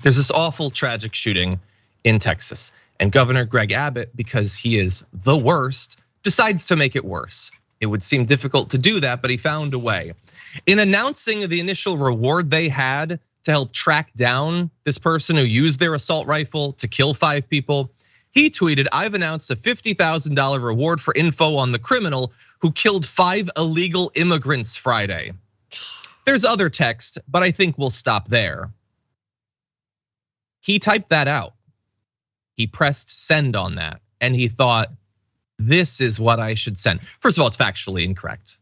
There's this awful tragic shooting in Texas, and Governor Greg Abbott, because he is the worst, decides to make it worse. It would seem difficult to do that, but he found a way. In announcing the initial reward they had to help track down this person who used their assault rifle to kill 5 people, he tweeted, "I've announced a $50,000 reward for info on the criminal who killed 5 illegal immigrants Friday." There's other text, but I think we'll stop there. He typed that out. He pressed send on that, and he thought, this is what I should send. First of all, it's factually incorrect.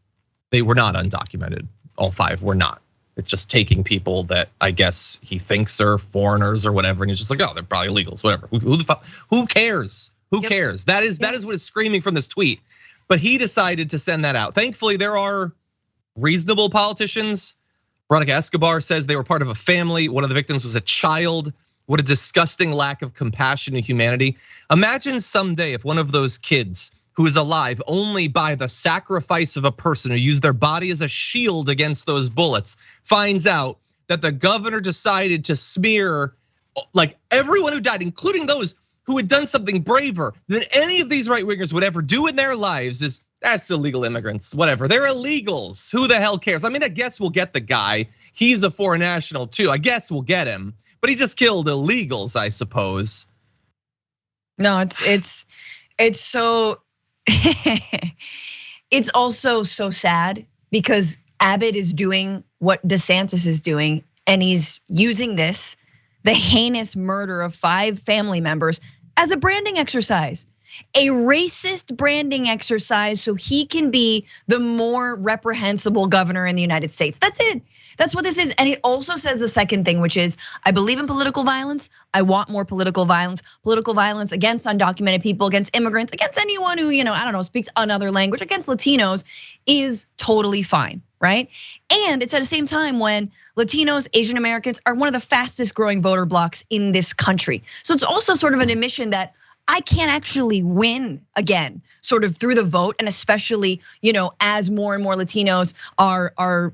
They were not undocumented. All 5 were not. It's just taking people that I guess he thinks are foreigners or whatever, and he's just like, oh, they're probably illegals, whatever. Who cares? Who cares? That is what is screaming from this tweet. But he decided to send that out. Thankfully, there are reasonable politicians. Veronica Escobar says they were part of a family. One of the victims was a child. What a disgusting lack of compassion and humanity. Imagine someday if one of those kids who is alive only by the sacrifice of a person who used their body as a shield against those bullets finds out that the governor decided to smear like everyone who died, including those who had done something braver than any of these right wingers would ever do in their lives. Is that's illegal immigrants, whatever. They're illegals. Who the hell cares? I mean, I guess we'll get the guy. He's a foreign national too. I guess we'll get him. But he just killed illegals, I suppose. No, it's so it's also so sad because Abbott is doing what DeSantis is doing, and he's using this, the heinous murder of 5 family members, as a branding exercise, a racist branding exercise, so he can be the more reprehensible governor in the United States. That's it. That's what this is. And it also says the second thing, which is, I believe in political violence. I want more political violence against undocumented people, against immigrants, against anyone who, I don't know, speaks another language, against Latinos is totally fine, right? And it's at the same time when Latinos, Asian Americans are one of the fastest growing voter blocks in this country. So it's also sort of an admission that I can't actually win again, sort of through the vote, and especially, as more and more Latinos are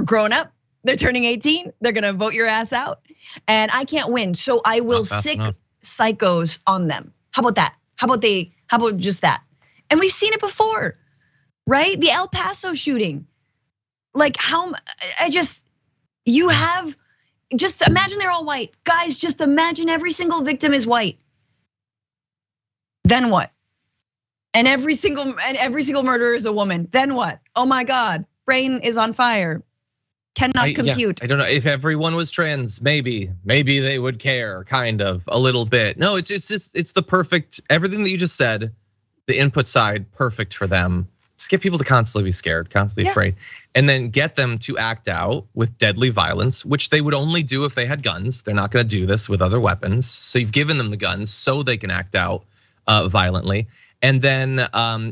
grown up, they're turning 18, they're gonna vote your ass out, and I can't win. So I will sick psychos on them. How about that? How about just that? And we've seen it before, right? The El Paso shooting. Like just imagine they're all white. Guys, just imagine every single victim is white. Then what? And every single murderer is a woman. Then what? Oh my God, brain is on fire. Cannot compute. I don't know if everyone was trans, maybe they would care, kind of, a little bit. No, it's the perfect, everything that you just said, the input side, perfect for them. Just get people to constantly be scared, constantly afraid, and then get them to act out with deadly violence, which they would only do if they had guns. They're not gonna do this with other weapons. So you've given them the guns so they can act out violently, and then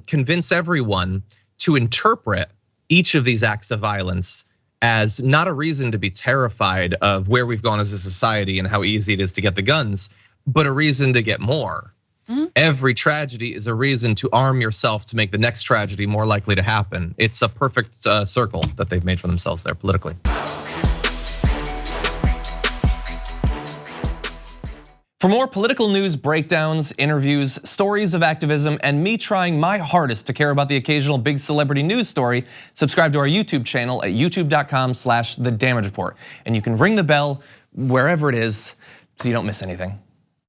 convince everyone to interpret each of these acts of violence as not a reason to be terrified of where we've gone as a society and how easy it is to get the guns, but a reason to get more. Every tragedy is a reason to arm yourself to make the next tragedy more likely to happen. It's a perfect circle that they've made for themselves there politically. For more political news breakdowns, interviews, stories of activism, and me trying my hardest to care about the occasional big celebrity news story, subscribe to our YouTube channel at youtube.com/thedamagereport. And you can ring the bell wherever it is so you don't miss anything.